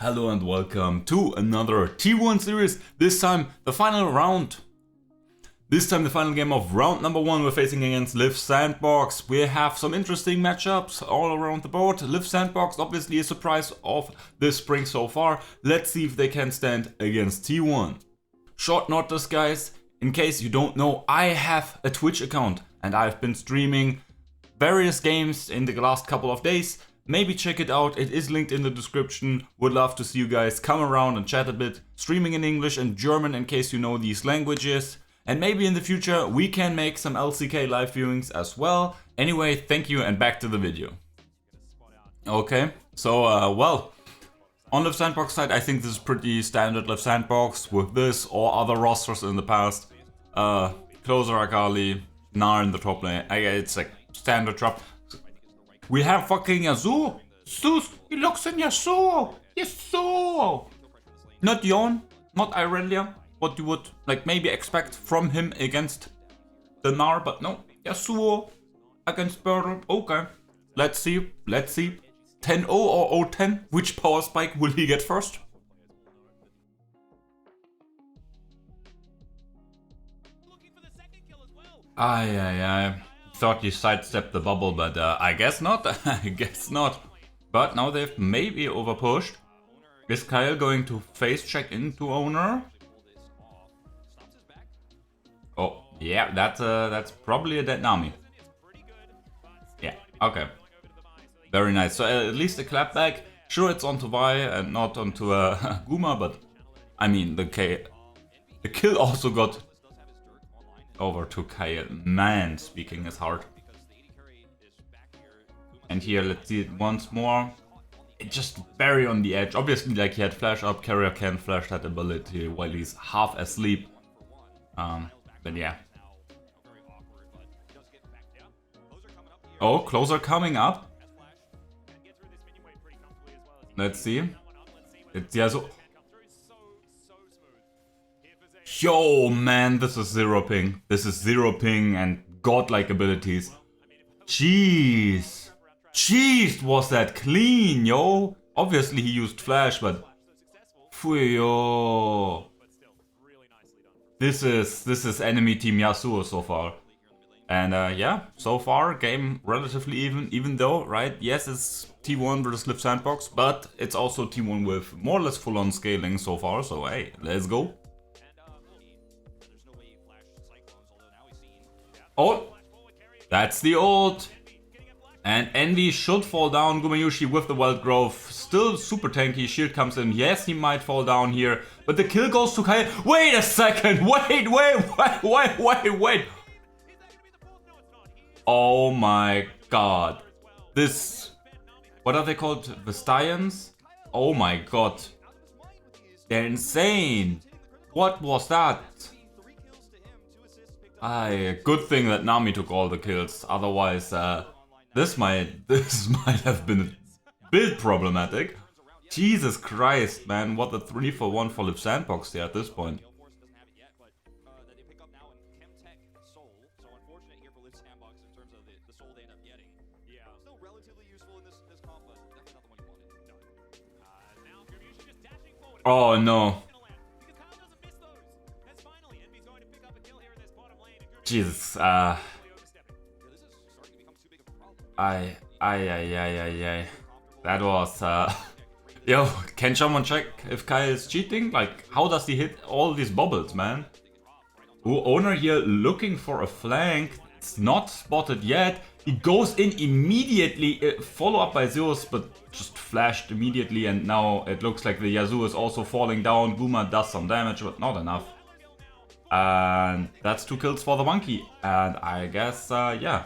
Hello and welcome to another T1 series, this time the final round. This time the final game of round number 1, we're facing against Liv Sandbox. We have some interesting matchups all around the board. Liv Sandbox obviously a surprise of this spring so far. Let's see if they can stand against T1. Short notice guys, in case you don't know, I have a Twitch account and I've been streaming various games in the last couple of days. Maybe check it out, it is linked in the description. Would love to see you guys come around and chat a bit. Streaming in English and German in case you know these languages. And maybe in the future we can make some LCK live viewings as well. Anyway, thank you and back to the video. Okay, so well, on Liv Sandbox side I think this is pretty standard Liv Sandbox with this or other rosters in the past. Closer Akali, Gnar in the top lane, it's like standard drop. We have fucking Yasuo. Zeus, he looks in Yasuo. Yasuo. Not Yon, not Irelia. What you would like maybe expect from him against the Gnar, but no. Yasuo against Bird. Okay. Let's see. 10-0 or 0-10. Which power spike will he get first? Aye. Thought you sidestepped the bubble, but I guess not. I guess not. But now they've maybe overpushed. Is Kyle going to face check into Oner? Oh, yeah, that's probably a dead Nami. Yeah, okay. Very nice. So at least a clapback. Sure, it's onto Vi and not onto Guma, but I mean the kill also got over to Kyle. Man, speaking his heart. And here, let's see it once more. It just very on the edge. Obviously, like he had flash up, Keria can flash that ability while he's half asleep. But yeah. Oh, closer coming up. Let's see. It's Yasuo. Yo, man, this is zero ping. This is zero ping and godlike abilities. Jeez, was that clean, yo? Obviously he used flash, but yo. This is enemy team Yasuo so far. And yeah, so far game relatively even though, right? Yes, it's T1 versus Liv Sandbox, but it's also T1 with more or less full-on scaling so far. So hey, let's go. Oh, that's the ult. And Envy should fall down. Gumayushi with the wild growth. Still super tanky. Shield comes in. Yes, he might fall down here. But the kill goes to Kyle. Wait a second. Wait. Oh my god. This... What are they called? Vestians? Oh my god. They're insane. What was that? Good thing that Nami took all the kills. Otherwise, this might have been a bit problematic. Jesus Christ, man! What a 3-for-1 for Liv Sandbox there at this point. Oh no. Jesus, that was, yo, can someone check if Kyle is cheating? Like, how does he hit all these bubbles, man? Ooh, Oner here looking for a flank. It's not spotted yet. He goes in immediately, follow up by Zeus, but just flashed immediately, and now it looks like the Yasuo is also falling down. Guma does some damage, but not enough. And that's 2 kills for the monkey. And I guess, yeah.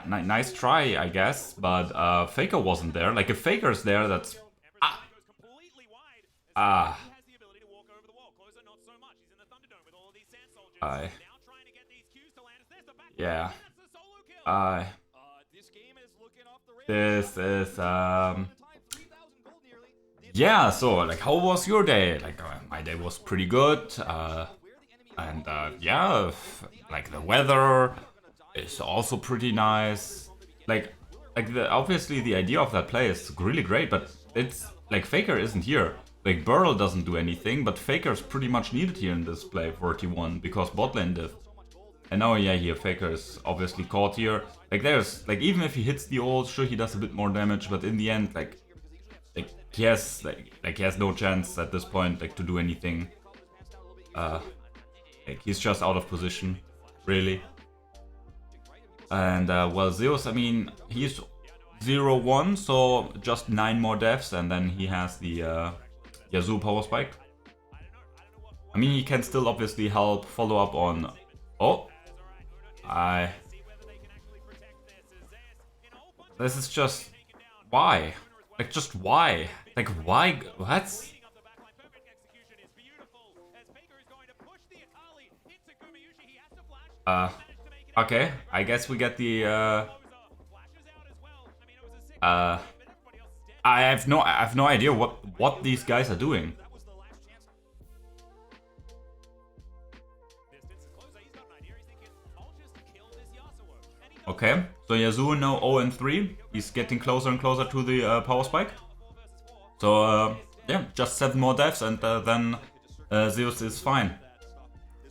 Nice try, I guess. But Faker wasn't there. Like, if Faker's there, that's... Yeah. This is, yeah, so, like, how was your day? Like, my day was pretty good, and, yeah, like, the weather is also pretty nice. Like, like obviously the idea of that play is really great, but it's like Faker isn't here. Like Burl doesn't do anything, but Faker's pretty much needed here in this play for T1 because botlane div. And now yeah, here Faker is obviously caught here. Like there's like even if he hits the ult, sure he does a bit more damage, but in the end like he has he has no chance at this point like to do anything. Like he's just out of position, really. And well, Zeus, I mean, he's 0-1, so just 9 more deaths, and then he has the Yasuo power spike. I mean, he can still obviously help follow up on. Oh, this is just why? Like, just why? Like, why? What? Okay, I guess we get the I have no idea what these guys are doing. Okay, so Yasuo now 0-3. He's getting closer and closer to the power spike. So yeah, just 7 more deaths and then Zeus is fine.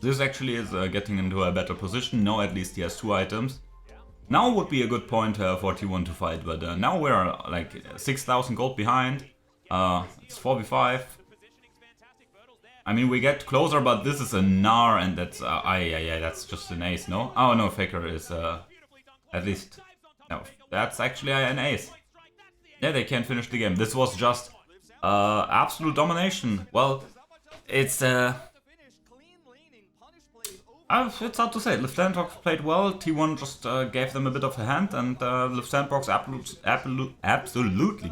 Zeus actually is getting into a better position. Now at least he has 2 items. Now would be a good point for T1 to fight, but now we're like 6,000 gold behind. It's 4v5. I mean, we get closer, but this is a Gnar, and that's that's just an ace, no? Oh no, Faker is at least no. That's actually an ace. Yeah, they can't finish the game. This was just absolute domination. Well, it's it's hard to say. Liv Sandbox played well. T1 just gave them a bit of a hand, and Liv Sandbox absolutely,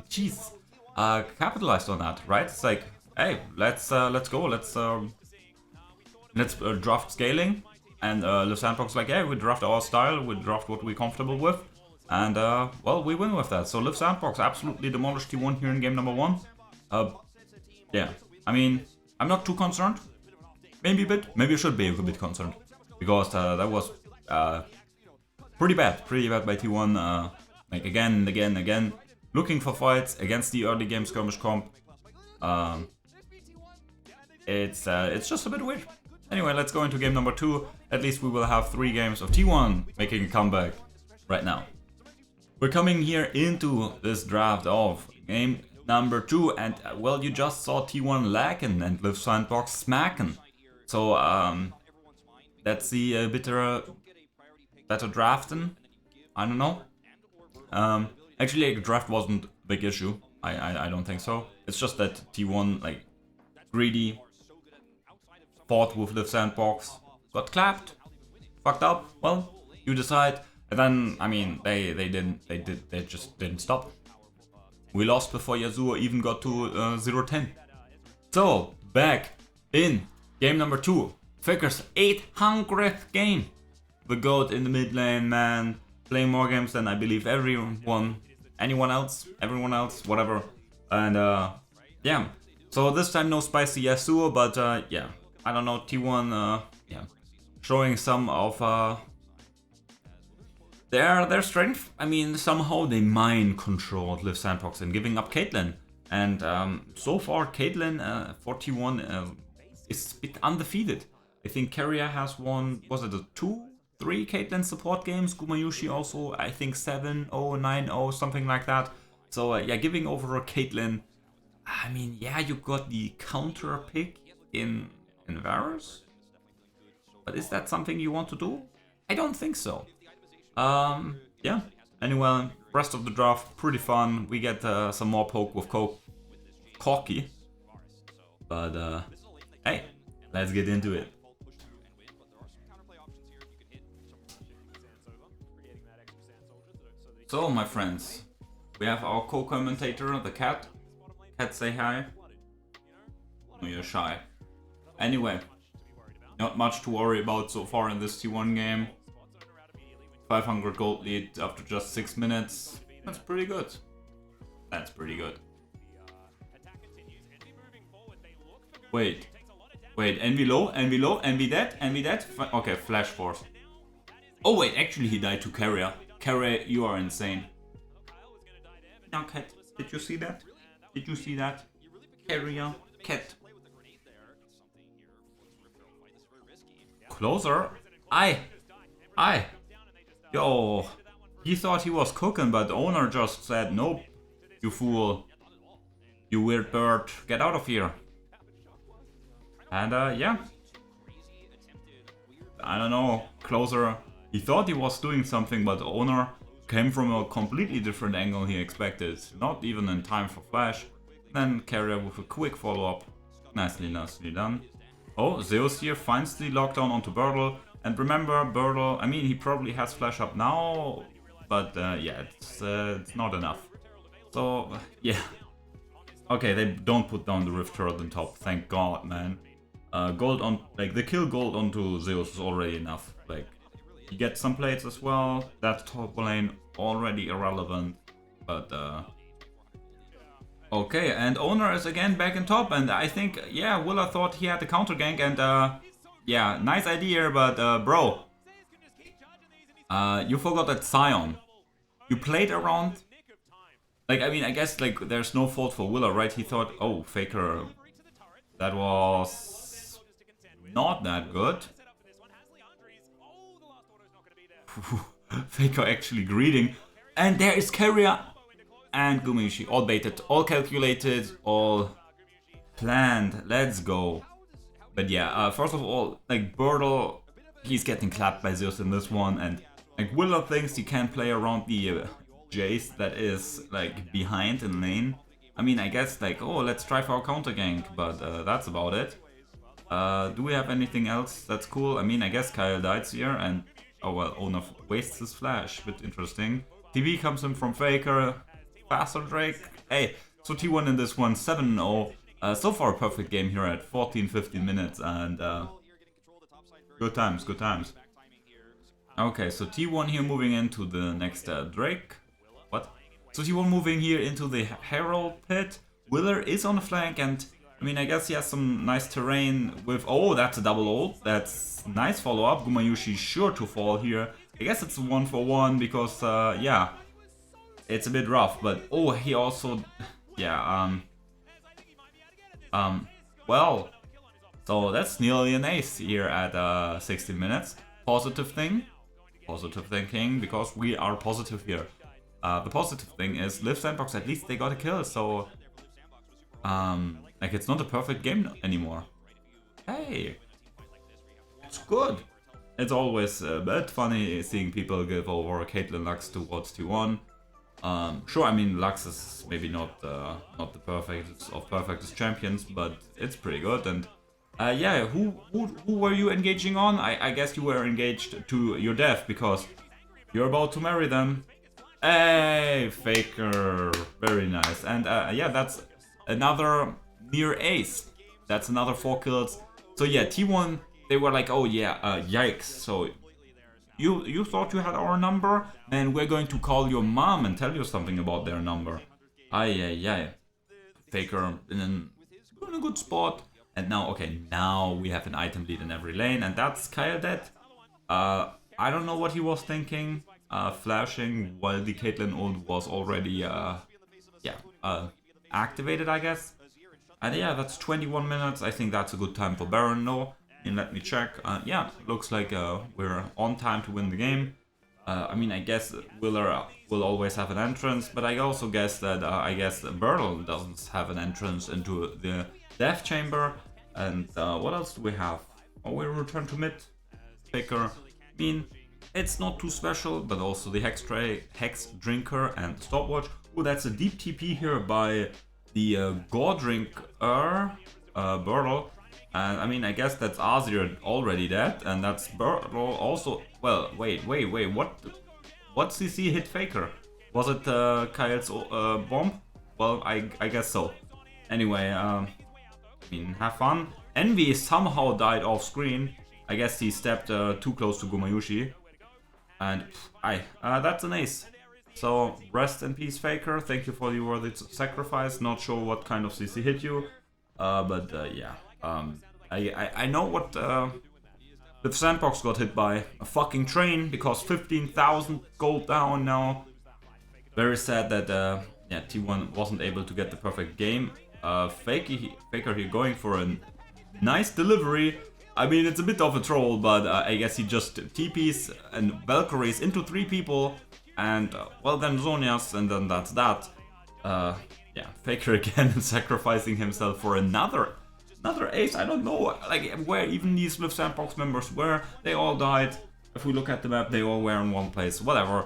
jeez, capitalized on that. Right? It's like, hey, let's go. Let's draft scaling, and Liv Sandbox like, yeah, we draft our style. We draft what we're comfortable with, and well, we win with that. So Liv Sandbox absolutely demolished T1 here in game number 1. Yeah, I mean, I'm not too concerned. Maybe a bit. Maybe I should be a bit concerned. Because that was pretty bad by T1. Like again, looking for fights against the early game skirmish comp. It's just a bit weird. Anyway, let's go into game number 2. At least we will have 3 games of T1 making a comeback right now. We're coming here into this draft of game number 2, and well, you just saw T1 lagging and Liv Sandbox smacking. So let's see a better drafting. I don't know. Actually, like, draft wasn't a big issue. I don't think so. It's just that T1 like greedy fought with Liv Sandbox, got clapped, fucked up. Well, you decide, and then I mean they just didn't stop. We lost before Yasuo even got to 0-10. So back in game number 2, Faker's 800th game. The GOAT in the mid lane, man. Playing more games than I believe everyone else, whatever. And yeah. So this time no spicy Yasuo, but yeah. I don't know, T1, yeah. Showing some of their strength. I mean, somehow they mind controlled Liv Sandbox and giving up Caitlyn. And so far, Caitlyn for T1 is a bit undefeated. I think Keria has won, was it a 2-3 Caitlyn support games? Gumayushi also, I think 7-0, 9-0, something like that. So yeah, giving over a Caitlyn. I mean, yeah, you got the counter pick in Varus. But is that something you want to do? I don't think so. Yeah. Anyway, rest of the draft, pretty fun. We get some more poke with Corki. But hey, let's get into it. So, my friends, we have our co-commentator, the cat. Cat, say hi. Oh, you're shy. Anyway, not much to worry about so far in this T1 game. 500 gold lead after just 6 minutes. That's pretty good. That's pretty good. Wait, Envy low, Envy dead. Okay, Flash Force. Oh wait, actually he died to Keria. Keria, you are insane. Now, Cat, did you see that? Did you see that? Keria, Cat. Closer? Aye. Yo. He thought he was cooking, but Oner just said, nope. You fool. You weird bird. Get out of here. And yeah. I don't know. Closer. He thought he was doing something, but Oner came from a completely different angle he expected. Not even in time for flash. Then Keria with a quick follow-up. Nicely done. Oh, Zeus here finds the lockdown onto Birdle. And remember, Birdle, I mean, he probably has flash up now. But yeah, it's not enough. So, yeah. Okay, they don't put down the Rift Turret on top. Thank God, man. Gold on, like, the kill gold onto Zeus is already enough. Like, he gets some plates as well. That top lane already irrelevant. But, okay, and Oner is again back in top. And I think, yeah, Willa thought he had the counter gank. And, yeah, nice idea, but, bro. You forgot that Sion. You played around. Like, I mean, I guess, like, there's no fault for Willa, right? He thought, oh, Faker, that was not that good. Faker actually greeting. And there is Keria and Gumayushi. All baited, all calculated, all planned. Let's go. But yeah, first of all, like, Birdle, he's getting clapped by Zeus in this one. And, like, Willa thinks he can play around the Jace that is, like, behind in lane. I mean, I guess, like, oh, let's try for a counter gank, but that's about it. Do we have anything else that's cool? I mean, I guess Kyle dies here, and, oh well, Oner wastes his flash. Bit interesting. TB comes in from Faker. Faster Drake. Hey, so T1 in this one, 7-0. So far a perfect game here at 14-15 minutes, and good times, good times. Okay, so T1 here moving into the next Drake. What? So T1 moving here into the Herald pit. Willer is on the flank, and I mean, I guess he has some nice terrain with... Oh, that's a double ult. That's nice follow-up. Gumayushi sure to fall here. I guess it's a 1-for-1 because, yeah, it's a bit rough. But, oh, he also... Yeah, well, so that's nearly an ace here at 16 minutes. Positive thing. Positive thinking, because we are positive here. The positive thing is, Live Sandbox, at least they got a kill, so... like, it's not a perfect game anymore. Hey! It's good! It's always a bit funny seeing people give over Caitlyn Lux towards T1. Sure, I mean, Lux is maybe not the perfect of perfectest champions, but it's pretty good. And yeah, who were you engaging on? I guess you were engaged to your death because you're about to marry them. Hey, Faker, very nice. And yeah, that's another near ace. That's another 4 kills. So yeah, T1, they were like, oh yeah, yikes. So you thought you had our number, and we're going to call your mom and tell you something about their number. Aye. Faker in a good spot. And now, okay, now we have an item lead in every lane, and that's Kyle dead. I don't know what he was thinking, flashing while the Caitlyn ult was already, activated, I guess. And yeah, that's 21 minutes. I think that's a good time for Baron, no? And let me check. Yeah, looks like we're on time to win the game. I mean, I guess Willer will always have an entrance, but I also guess that I guess Birdle doesn't have an entrance into the Death Chamber. And what else do we have? Oh, we return to mid. Faker. I mean, it's not too special, but also the Hex Drinker and Stopwatch. Oh, that's a deep TP here by the Gore Drinker, Birdle. And I mean, I guess that's Azir already dead, and that's Birdle also. Well, wait, what CC hit Faker? Was it Kyle's bomb? Well, I guess so. Anyway, I mean, have fun. Envy somehow died off screen. I guess he stepped too close to Gumayushi. And that's an ace. So, rest in peace, Faker. Thank you for your worthy sacrifice. Not sure what kind of CC hit you. But yeah. I know what the Sandbox got hit by. A fucking train, because 15,000 gold down now. Very sad that, yeah, T1 wasn't able to get the perfect game. Faker here going for a nice delivery. I mean, it's a bit of a troll, but I guess he just TPs and Valkyries into 3 people, and well, then Zhonya's, and then that's that. Yeah, Faker again sacrificing himself for another ace. I don't know, like, where even these Live Sandbox members were. They all died. If we look at the map, they all were in one place. Whatever.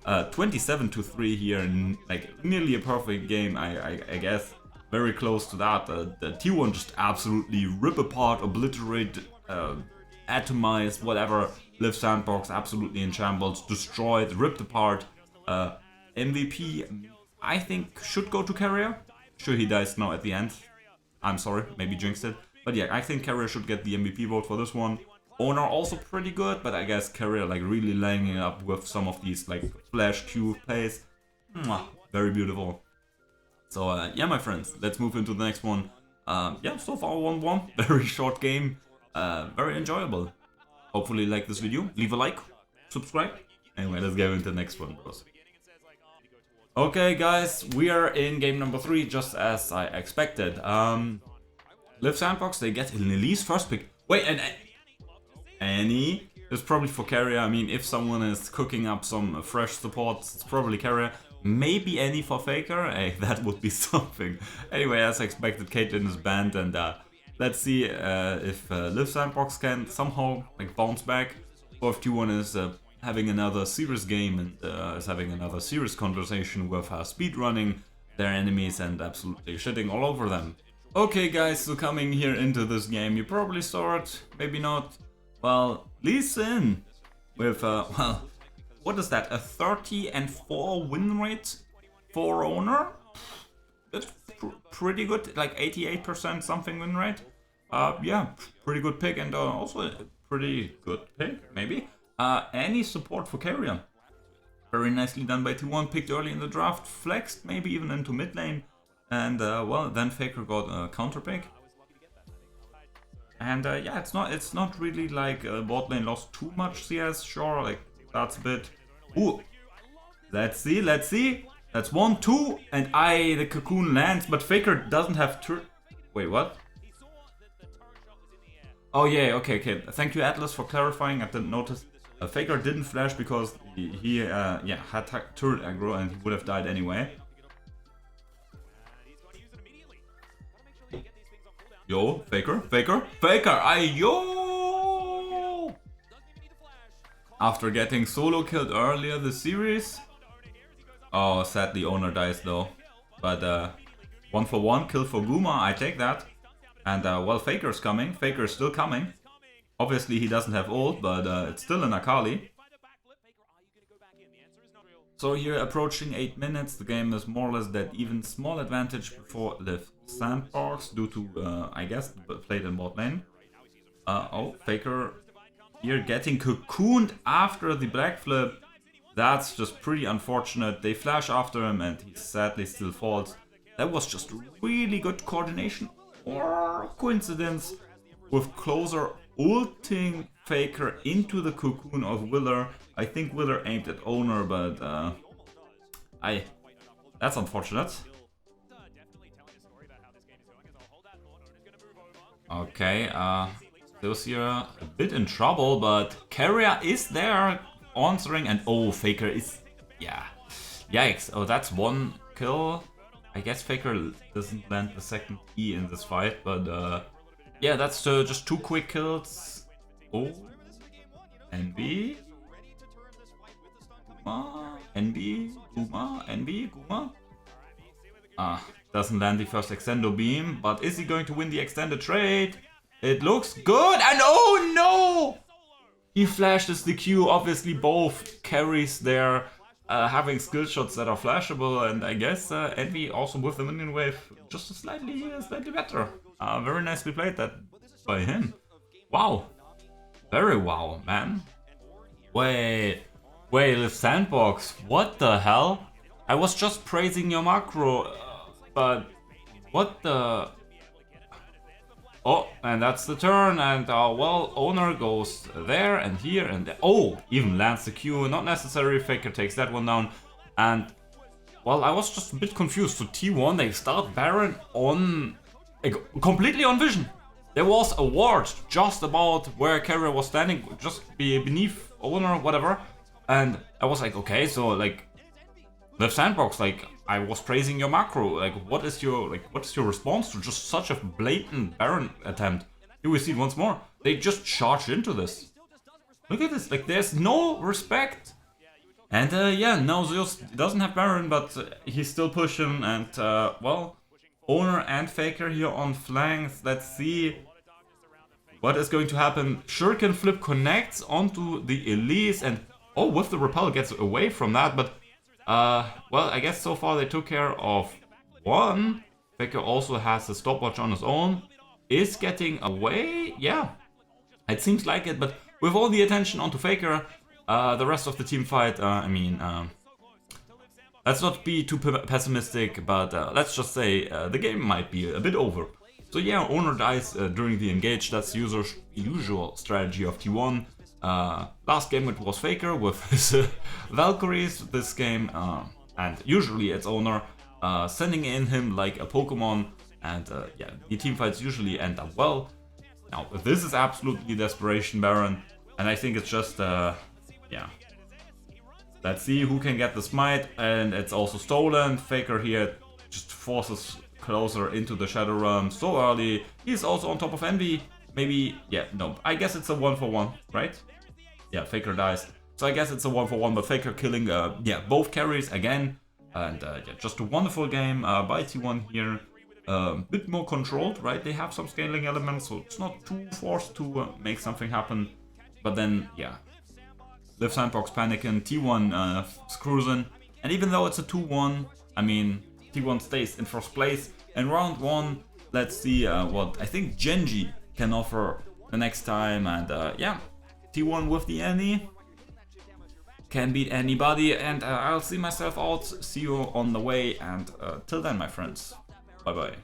27-3 here, and like nearly a perfect game, I guess. Very close to that. The T1 just absolutely rip apart, obliterate, atomize, whatever. Live Sandbox absolutely in shambles, destroyed, ripped apart. MVP, I think, should go to Keria. Sure, he dies now at the end. I'm sorry, maybe jinxed it. But yeah, I think Keria should get the MVP vote for this one. Oner also pretty good, but I guess Keria like really laying it up with some of these like flash Q plays. Mwah, very beautiful. So yeah, my friends, let's move into the next one. Yeah, so far 1-1, very short game, very enjoyable. Hopefully you like this video, leave a like, subscribe. Anyway, let's go into the next one, bros. Okay guys, we are in game number 3, just as I expected. Live Sandbox, they get Elise first pick. Wait, and Annie is probably for Keria. I mean, if someone is cooking up some fresh supports, it's probably Keria. Maybe Annie for Faker. Hey, that would be something. Anyway, as expected, Caitlyn is banned, and let's see if Live Sandbox can somehow like bounce back, or if T1 is having another serious game and is having another serious conversation with speedrunning their enemies and absolutely shitting all over them. Okay guys, so coming here into this game, you probably saw it, maybe not. Well, Lee Sin with, well, what is that, a 30-4 win rate for Oner? That's pretty good, like 88% something win rate. Yeah, pretty good pick, and also a pretty good pick, maybe. Any support for Keria. Very nicely done by T1, picked early in the draft, flexed maybe even into mid lane, and well, then Faker got a counter pick. And yeah, it's not really like bot lane lost too much CS, sure, like that's a bit. Ooh, let's see. That's 1-2, and the cocoon lands, but Faker doesn't have Wait, what? Oh yeah, okay. Thank you, Atlas, for clarifying. I didn't notice. Faker didn't flash because he yeah, had turret aggro and he would have died anyway. Yo, Faker, yo! After getting solo killed earlier this series. Oh, sadly Oner dies though. But 1-for-1 kill for Guma, I take that. And well, Faker's coming. Faker's still coming. Obviously he doesn't have ult, but it's still an Akali. So here approaching 8 minutes, the game is more or less that even small advantage before the Sandbox due to, I guess, played in bot lane. Oh, Faker here getting cocooned after the black flip. That's just pretty unfortunate. They flash after him and he sadly still falls. That was just really good coordination or coincidence with Closer ulting Faker into the cocoon of Willer. I think Willer aimed at Oner, but that's unfortunate. Okay, Zeus here a bit in trouble, but Keria is there answering, and oh, Faker is, yeah, yikes. Oh, that's one kill. I guess Faker doesn't land the second E in this fight, but yeah, that's just 2 quick kills. Oh, NB, Guma, NB, Guma. Doesn't land the first extendo beam, but is he going to win the extended trade? It looks good, and oh no! He flashes the Q, obviously both carries there, having skill shots that are flashable, and I guess Envy also with the minion wave just slightly better. Very nicely played that by him. Wow. Very wow, man. Wait, Live Sandbox, what the hell? I was just praising your macro, but what the... Oh, and that's the turn, and well, Oner goes there and here and there. Oh, even lands the Q, not necessary. Faker takes that one down, and well, I was just a bit confused. So T1, they start Baron on, like, completely on vision. There was a ward just about where Keria was standing, just beneath Oner, whatever. And I was like, okay, so like, Left Sandbox, like, I was praising your macro. Like, what is your response to just such a blatant Baron attempt? Here we see it once more. They just charged into this. Look at this, like, there's no respect. And yeah, now Zeus doesn't have Baron, but he's still pushing. And well, Oner and Faker here on flanks. Let's see what is going to happen. Shuriken Flip connects onto the Elise, and oh, with the repel gets away from that. But well, I guess so far they took care of one. Faker also has a stopwatch on his own. Is getting away? Yeah, it seems like it. But with all the attention onto Faker, the rest of the team fight, I mean, let's not be too pessimistic, but let's just say the game might be a bit over. So yeah, Oner dies during the engage. That's usual strategy of T1. Last game it was Faker with his Valkyries. This game, and usually it's Oner sending in him like a Pokemon. And yeah, the team fights usually end up well. Now, this is absolutely desperation Baron, and I think it's just yeah. Let's see who can get the smite, and it's also stolen. Faker here just forces closer into the Shadow Realm so early. He's also on top of Envy. Maybe, yeah, no, I guess it's a 1-for-1, right? Yeah, Faker dies. So I guess it's a 1-for-1, but Faker killing, yeah, both carries again. And yeah, just a wonderful game by T1 here. Bit more controlled, right? They have some scaling elements, so it's not too forced to make something happen. But then, yeah, Left Sandbox panicking, T1 cruising, and even though it's a 2-1, I mean, T1 stays in first place. In round 1, let's see what I think Genji can offer the next time, and yeah, T1 with the Annie can beat anybody, and I'll see myself out. See you on the way, and till then, my friends, bye bye.